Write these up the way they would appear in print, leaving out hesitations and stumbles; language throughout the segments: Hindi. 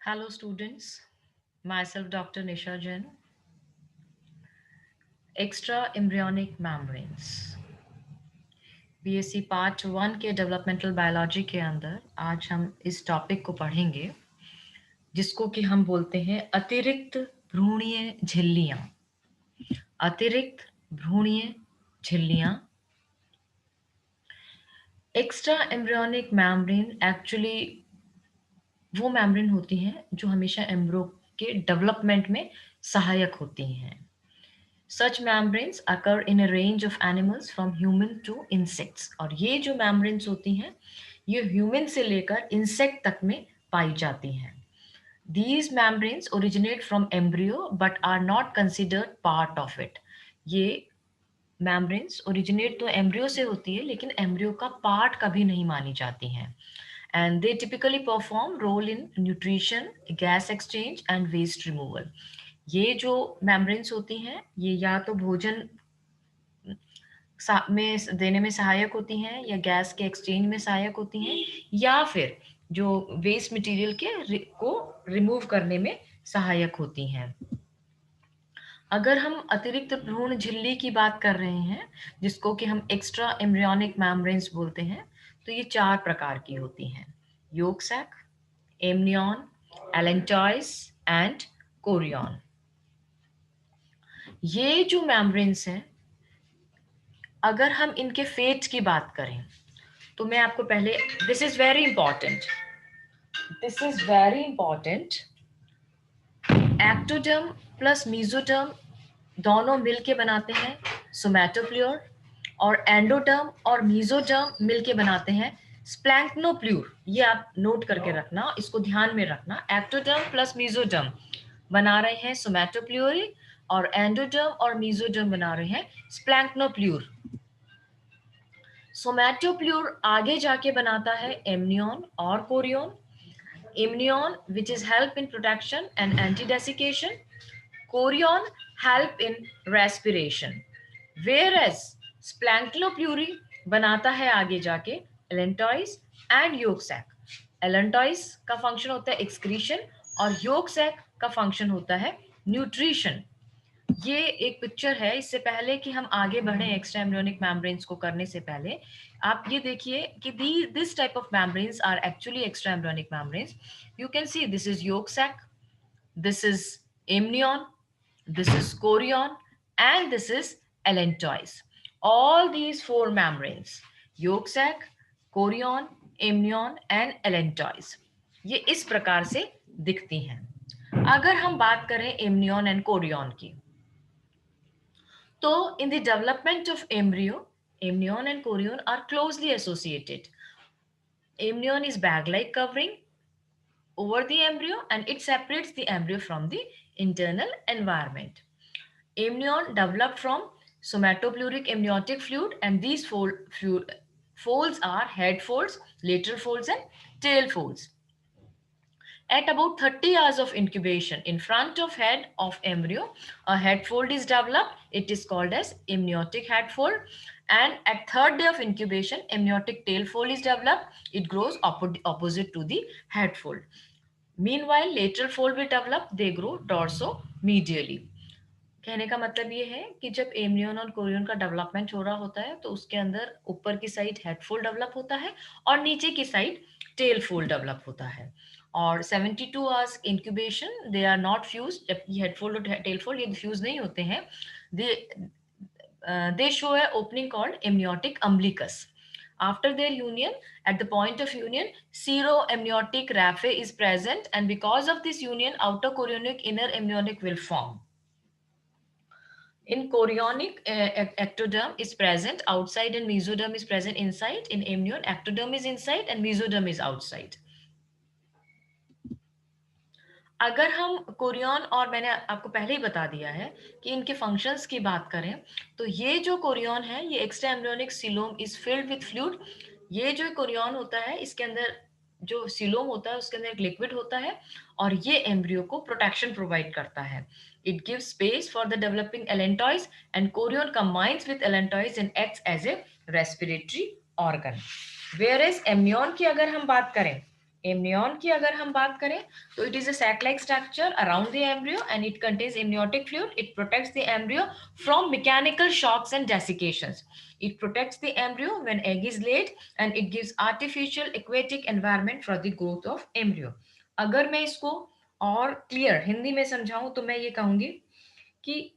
Hello students, myself Dr. Nisha Jain. Extra embryonic membranes. BSc part 1 के डेवलपमेंटल बायोलॉजी के अंदर आज हम इस टॉपिक को पढ़ेंगे जिसको कि हम बोलते हैं अतिरिक्त भ्रूणीय झिल्लियां। अतिरिक्त भ्रूणीय झिल्लियां। एक्स्ट्रा एम्ब्रियोनिक मेम्ब्रेन एक्चुअली वो मेम्ब्रेन होती हैं जो हमेशा एम्ब्रियो के डेवलपमेंट में सहायक होती हैं। Such membranes occur in a range of animals from human to insects और ये जो membranes होती हैं ये human से लेकर insect तक में पाई जाती हैं. These membranes originate from embryo but are not considered part of it. ये membranes originate तो embryo से होती है लेकिन embryo का part कभी नहीं मानी जाती हैं. And they typically perform role in nutrition, gas exchange and waste removal. ये जो मेम्ब्रेन्स होती हैं ये या तो भोजन में देने में सहायक होती हैं या गैस के एक्सचेंज में सहायक होती हैं या फिर जो वेस्ट मटेरियल को रिमूव करने में सहायक होती हैं। अगर हम अतिरिक्त भ्रूण झिल्ली की बात कर रहे हैं जिसको कि हम एक्स्ट्रा एम्ब्रियोनिक मेम्ब्रेन्स बोलते हैं तो ये 4 प्रकार की होती हैं: yolk sac, amnion, allantois and Korean. ये जो मेम्ब्रेन्स हैं अगर हम इनके फेट की बात करें तो मैं आपको पहले this is very important ectoderm plus mesoderm दोनों मिलके बनाते हैं सोमैटोप्ल्यूर और एंडोडर्म और मीजोडर्म मिलके बनाते हैं स्प्लैंक्नोप्ल्यूर। ये आप नोट करके रखना, इसको ध्यान में रखना। एक्टोडर्म प्लस मीजोडर्म बना रहे हैं सोमैटोप्ल्यूर और एंडोडर्म और मीजोडर्म बना रहे हैं स्प्लैंक्नोप्ल्यूर। सोमैटोप्ल्यूर आगे जाके बनाता है एमनियन और chorion. Amnion which is help in protection and anti desiccation, chorion help in respiration. Whereas splanchnopleure बनाता है आगे जाके allantois and yolk sac. Allantois का फंक्शन होता है एक्सक्रीशन और योक सैक का फंक्शन होता है न्यूट्रिशन। ये एक पिक्चर है। इससे पहले कि हम आगे बढ़े एक्स्ट्रा एम्ब्रियोनिक मेम्ब्रेन्स को करने से पहले आप ये देखिए कि this type of membranes are actually extra embryonic membranes. You can see this is yolk sac, this is amnion, this is chorion, and this is allantois. All these 4 membranes, yolk sac, chorion, amnion and allantois, ये इस प्रकार से दिखती हैं। अगर हम बात करें amnion and chorion की तो in the development of embryo, amnion and chorion are closely associated. Amnion is bag-like covering over the embryo and it separates the embryo from the internal environment. Amnion developed from somatopleuric amniotic fluid and these folds are head folds, lateral folds and tail folds. At about 30 hours of incubation, in front of head of embryo, a head fold is developed. It is called as amniotic head fold. And at third day of incubation, amniotic tail fold is developed. It grows opposite to the head fold. Meanwhile, lateral fold will develop. They grow dorsomedially. कहने का मतलब ये है कि जब एमनियन और कोरियन का डेवलपमेंट हो रहा होता है तो उसके अंदर ऊपर की साइड हेड फोल्ड डेवलप होता है और नीचे की साइड टेल फोल्ड डेवलप होता है। और 72 hours incubation they are not fuse, जबकि हेड फोल्ड और टेल फोल्ड ये फ्यूज नहीं होते हैं। दे शो है opening called amniotic umbilicus. After their union, at the point of union, seroamniotic raphe is present, and because of this union, outer chorionic, inner amniotic will form. In chorionic, ectoderm is present outside and mesoderm is present inside. In amnion, ectoderm is inside and mesoderm is outside. अगर हम कोरियन, और मैंने आपको पहले ही बता दिया है कि इनके फंक्शंस की बात करें तो ये जो कोरियन है ये extra embryonic coelom is filled with fluid. ये जो कोरियन होता है इसके अंदर जो सीलोम होता है उसके अंदर एक लिक्विड होता है और ये एम्ब्रियो को प्रोटेक्शन प्रोवाइड करता है। It gives space for the developing allantois and chorion combines with allantois and acts as a respiratory organ. Whereas amnion की अगर हम बात करें एमनियन की अगर हम बात करें तो it is a sac like structure around the embryo and it contains amniotic fluid. It protects the embryo from mechanical shocks and desiccations. It protects the embryo when egg is laid and it gives artificial aquatic environment for the growth of embryo. अगर मैं इसको और क्लियर हिंदी में समझाऊं तो मैं ये कहूंगी कि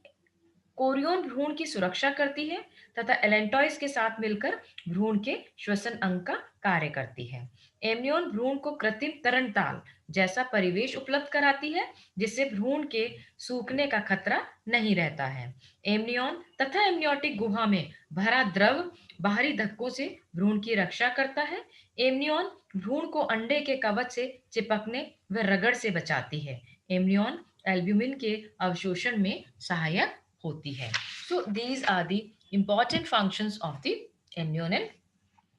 कोरियन भ्रूण की सुरक्षा करती है तथा एलेंटॉइस के साथ मिलकर भ्रूण के श्वसन अंग का कार्य करती है। एमनियन भ्रूण को कृत्रिम तरणताल जैसा परिवेश उपलब्ध कराती है जिससे भ्रूण के सूखने का खतरा नहीं रहता है। एमनियन तथा एमनियोटिक गुहा में भरा द्रव बाहरी धक्कों से भ्रूण की रक्षा करता है। एमनियन भ्रूण को अंडे के कवच से चिपकने व रगड़ से बचाती है। एमनियन एल्ब्यूमिन के अवशोषण में सहायक होती है। So these are the important functions of the amnion and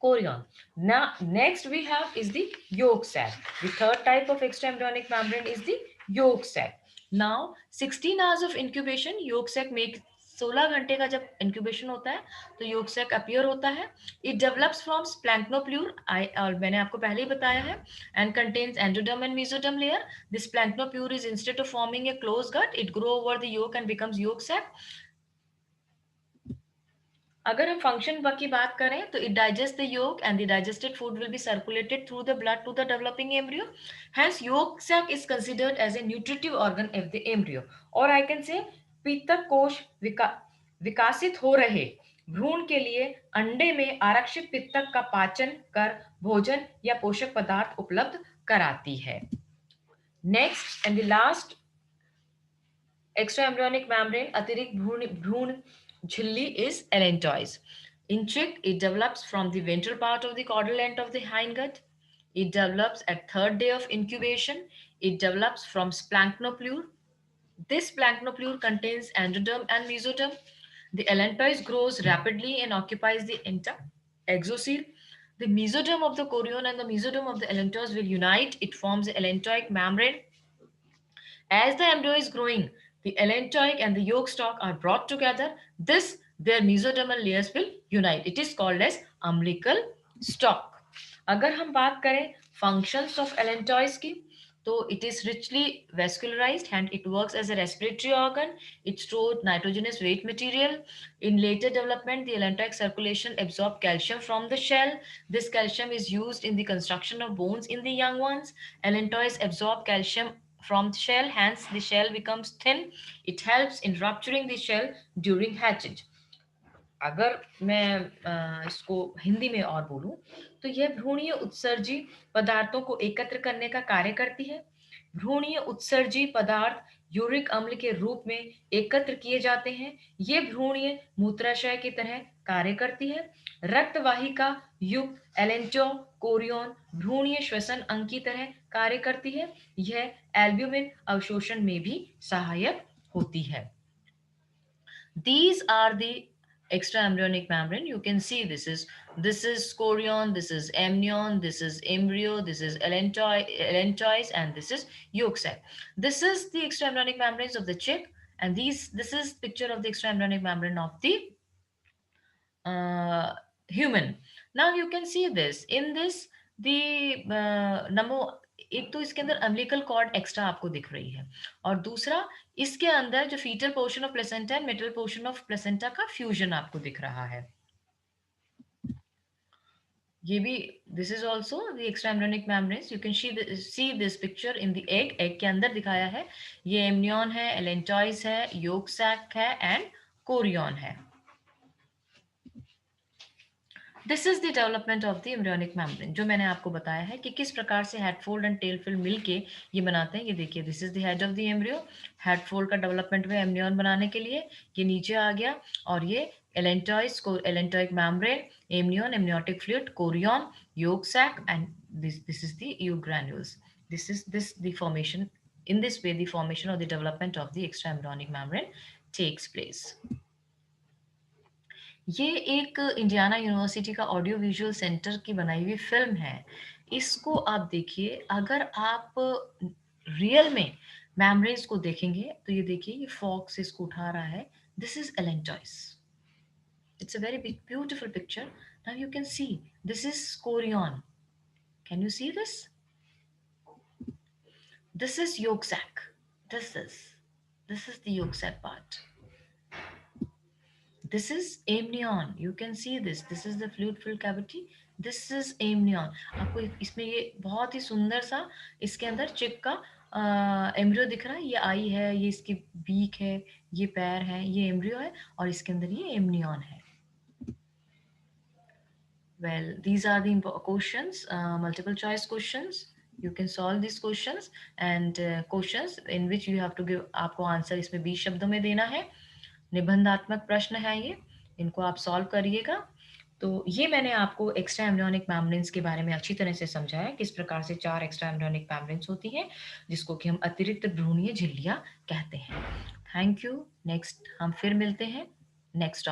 chorion. Now next we have is the yolk sac. The third type of extraembryonic membrane is the yolk sac. Now 16 hours of incubation, yolk sac makes 16 घंटे का जब इंक्यूबेशन होता है तो yolk sac अपीयर होता है. It develops from splanchnopleure, और मैंने आपको पहले ही बताया है, and contains endoderm and mesoderm layer. This splanchnopleure is instead of forming a closed gut, it grows over the yolk and becomes yolk sac. अगर हम फंक्शन की बात करें तो it digest the yolk and the digested food will be circulated through the blood to the developing embryo. Hence yolk sac is considered as a nutritive organ of the embryo. और I can say पित्तक कोश विकासित हो रहे भ्रूण के लिए अंडे में आरक्षित पित्तक का पाचन कर भोजन या पोषक पदार्थ उपलब्ध कराती है। Next and the last extraembryonic membrane अतिरिक्त भ्रूण झिल्ली is allantois. In chick, it develops from the ventral part of the caudal end of the hindgut. It develops at third day of incubation. It develops from splanchnoplure. This splanchnoplure contains endoderm and mesoderm. The allantois grows rapidly and occupies the entire exocoel. The mesoderm of the chorion and the mesoderm of the allantois will unite. It forms the allantoic membrane. As the embryo is growing, the allantoic and the yolk stalk are brought together. This, their mesodermal layers will unite. It is called as umbilical stalk. अगर हम बात करें functions of allantois की, तो it is richly vascularized and it works as a respiratory organ. It stores nitrogenous waste material. In later development, the allantoic circulation absorbs calcium from the shell. This calcium is used in the construction of bones in the young ones. Allantois absorb calcium from the shell, hence the shell becomes thin. It helps in rupturing the shell during hatching. अगर मैं इसको हिंदी में और बोलूं तो यह भ्रूणीय उत्सर्जी पदार्थों को एकत्र करने का कार्य करती है। भ्रूणीय उत्सर्जी पदार्थ यूरिक अम्ल के रूप में एकत्र किए जाते हैं। ये भ्रूणीय मूत्राशय की तरह कार्य करती है। रक्तवाहिका युक्त एलेंटो कोरियन भ्रूणीय श्वसन अंग की तरह कार्य करती है। यह एल्ब्यूमिन अवशोषण में भी सहायक होती है। These are the extraembryonic membrane. You can see this is chorion, this is amnion, this is embryo, this is allantois, and this is yolk sac. This is the extraembryonic membranes of the chick, and this is picture of the extraembryonic membrane of the human. Now you can see this in this the number एक तो इसके अंदर अम्बिलिकल कॉर्ड एक्स्ट्रा आपको दिख रही है और दूसरा इसके अंदर जो fetal portion of placenta and middle portion of placenta का फ्यूजन आपको दिख रहा है। ये भी this is also the extra embryonic membranes. You can see this picture in the egg के अंदर दिखाया है। ये एमनियन है, एलेंटॉइस है, योक सैक है एंड कोरियन है। This is the development of the embryonic membrane, जो मैंने आपको बताया है कि किस प्रकार से head fold and tell fold मिलके ये बनाते हैं। ये देखिए this is the head of the embryo. Head fold का डेवलपमेंट हुआ एम्ब्रियन बनाने के लिए, ये नीचे आ गया और ये एलेंटॉइस को allantoic membrane, amnion, amniotic fluid, chorion, yolk sac and this is the yolk granules. This the formation. In this way, the formation or the development of the extraembryonic membrane takes place. ये एक इंडियाना यूनिवर्सिटी का ऑडियो विजुअल सेंटर की बनाई हुई फिल्म है। इसको आप देखिए, अगर आप रियल में मेम्ब्रेन्स को देखेंगे तो ये देखिए ये फॉक्स इसको उठा रहा है। This is allantois. It's a very beautiful picture. Now you can see this is Korean. Can you see this? This is yolk sac. This is the yolk sac part. This is amnion. You can see this. This is the fluid filled cavity. This is amnion. आपको इसमें ये बहुत ही सुंदर सा इसके अंदर चिक का एम्ब्रियो दिख रहा है. ये आई है, ये इसकी बीक है, ये पैर है, ये एम्ब्रियो है और इसके अंदर ये एमनियन है. Well, these are the questions, multiple choice questions. You can solve these questions and questions in which you have to give. आपको आंसर इसमें 20 शब्दों में देना है. निबंधात्मक प्रश्न है ये, इनको आप सॉल्व करिएगा. तो ये मैंने आपको एक्स्ट्रा एम्ब्रियोनिक मैम्ब्रेन्स के बारे में अच्छी तरह से समझाया, किस प्रकार से 4 एक्स्ट्रा एम्ब्रियोनिक मैम्ब्रेन्स होती हैं, जिसको कि हम अतिरिक्त भ्रूणीय झिल्लियां कहते हैं. Thank you. नेक्स्ट हम फिर मिलते हैं नेक्स्ट